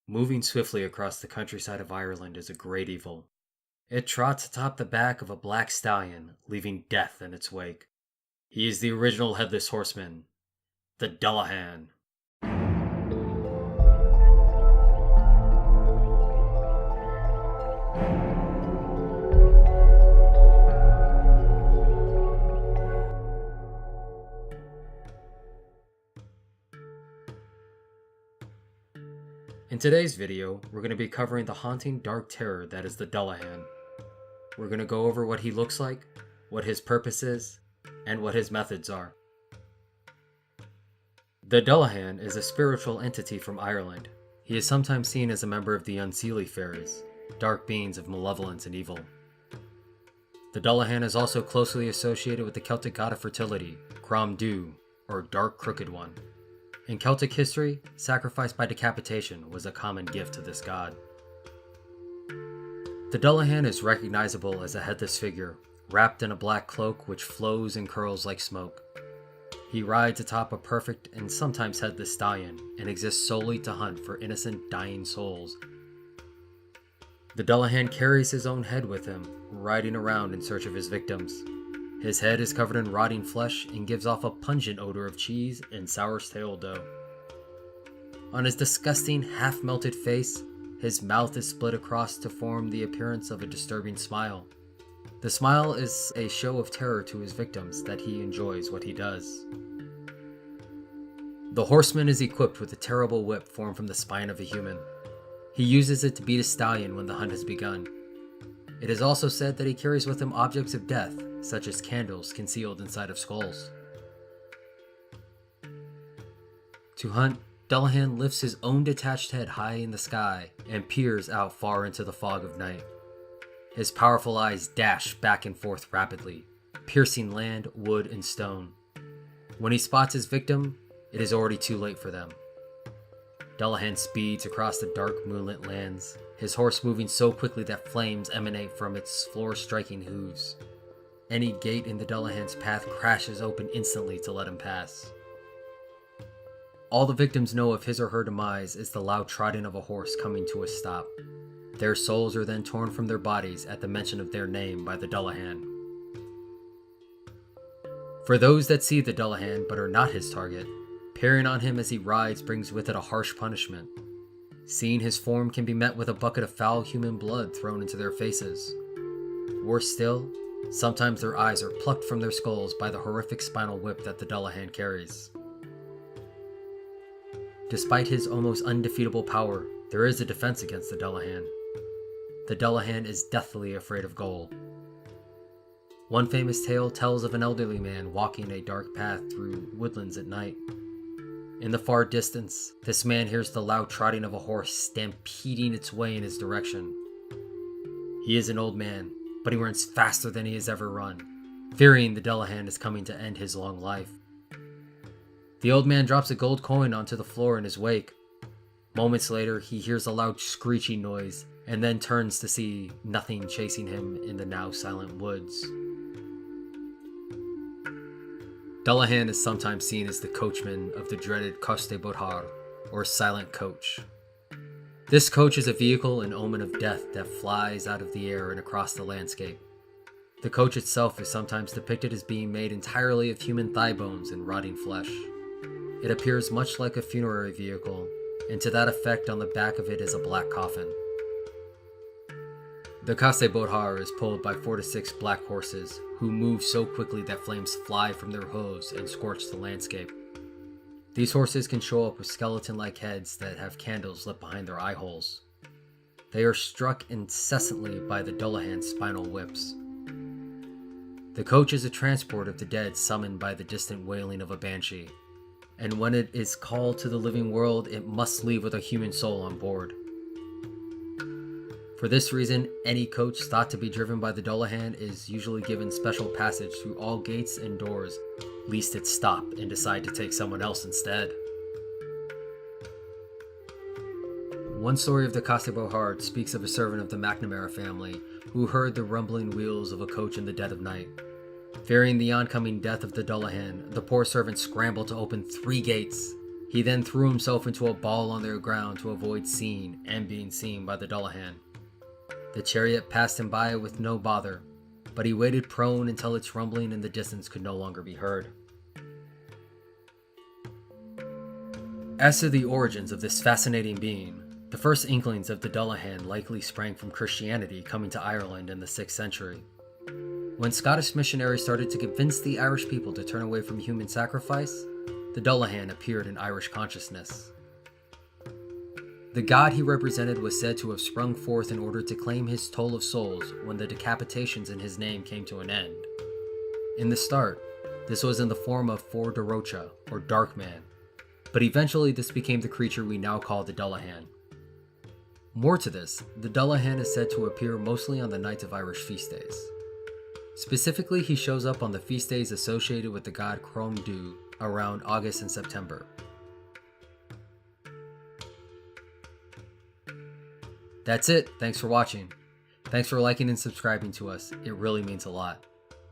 Moving swiftly across the countryside of Ireland is a great evil. It trots atop the back of a black stallion, leaving death in its wake. He is the original headless horseman, the Dullahan. In today's video, we're going to be covering the haunting dark terror that is the Dullahan. We're going to go over what he looks like, what his purpose is, and what his methods are. The Dullahan is a spiritual entity from Ireland. He is sometimes seen as a member of the Unseelie fairies, dark beings of malevolence and evil. The Dullahan is also closely associated with the Celtic god of fertility, Crom Dubh, or Dark Crooked One. In Celtic history, sacrifice by decapitation was a common gift to this god. The Dullahan is recognizable as a headless figure, wrapped in a black cloak which flows and curls like smoke. He rides atop a perfect and sometimes headless stallion and exists solely to hunt for innocent dying souls. The Dullahan carries his own head with him, riding around in search of his victims. His head is covered in rotting flesh and gives off a pungent odor of cheese and sour stale dough. On his disgusting, half-melted face, his mouth is split across to form the appearance of a disturbing smile. The smile is a show of terror to his victims that he enjoys what he does. The horseman is equipped with a terrible whip formed from the spine of a human. He uses it to beat a stallion when the hunt has begun. It is also said that he carries with him objects of death, such as candles concealed inside of skulls. To hunt, Dullahan lifts his own detached head high in the sky and peers out far into the fog of night. His powerful eyes dash back and forth rapidly, piercing land, wood, and stone. When he spots his victim, it is already too late for them. Dullahan speeds across the dark moonlit lands, his horse moving so quickly that flames emanate from its floor-striking hooves. Any gate in the Dullahan's path crashes open instantly to let him pass. All the victims know of his or her demise is the loud trotting of a horse coming to a stop. Their souls are then torn from their bodies at the mention of their name by the Dullahan. For those that see the Dullahan but are not his target, peering on him as he rides brings with it a harsh punishment. Seeing his form can be met with a bucket of foul human blood thrown into their faces. Worse still, sometimes their eyes are plucked from their skulls by the horrific spinal whip that the Dullahan carries. Despite his almost undefeatable power, there is a defense against the Dullahan. The Dullahan is deathly afraid of gold. One famous tale tells of an elderly man walking a dark path through woodlands at night. In the far distance, this man hears the loud trotting of a horse stampeding its way in his direction. He is an old man, but he runs faster than he has ever run, fearing the Dullahan is coming to end his long life. The old man drops a gold coin onto the floor in his wake. Moments later, he hears a loud screeching noise and then turns to see nothing chasing him in the now silent woods. Dullahan is sometimes seen as the coachman of the dreaded Coiste Bodhar, or silent coach. This coach is a vehicle and omen of death that flies out of the air and across the landscape. The coach itself is sometimes depicted as being made entirely of human thigh bones and rotting flesh. It appears much like a funerary vehicle, and to that effect on the back of it is a black coffin. The Coiste Bodhar is pulled by 4 to 6 black horses, who move so quickly that flames fly from their hooves and scorch the landscape. These horses can show up with skeleton-like heads that have candles lit behind their eye holes. They are struck incessantly by the Dullahan's spinal whips. The coach is a transport of the dead summoned by the distant wailing of a banshee, and when it is called to the living world, it must leave with a human soul on board. For this reason, any coach thought to be driven by the Dullahan is usually given special passage through all gates and doors, lest it stop and decide to take someone else instead. One story of the Coiste Bodhar speaks of a servant of the McNamara family who heard the rumbling wheels of a coach in the dead of night. Fearing the oncoming death of the Dullahan, the poor servant scrambled to open 3 gates. He then threw himself into a ball on the ground to avoid seeing and being seen by the Dullahan. The chariot passed him by with no bother, but he waited prone until its rumbling in the distance could no longer be heard. As to the origins of this fascinating being, the first inklings of the Dullahan likely sprang from Christianity coming to Ireland in the 6th century. When Scottish missionaries started to convince the Irish people to turn away from human sacrifice, the Dullahan appeared in Irish consciousness. The god he represented was said to have sprung forth in order to claim his toll of souls when the decapitations in his name came to an end. In the start, this was in the form of For Dorocha, or Dark Man, but eventually this became the creature we now call the Dullahan. More to this, the Dullahan is said to appear mostly on the nights of Irish feast days. Specifically, he shows up on the feast days associated with the god Crom Dubh around August and September. That's it, thanks for watching. Thanks for liking and subscribing to us, it really means a lot.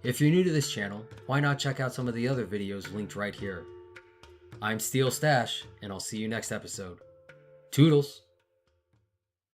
If you're new to this channel, why not check out some of the other videos linked right here. I'm Steelstash, and I'll see you next episode. Toodles!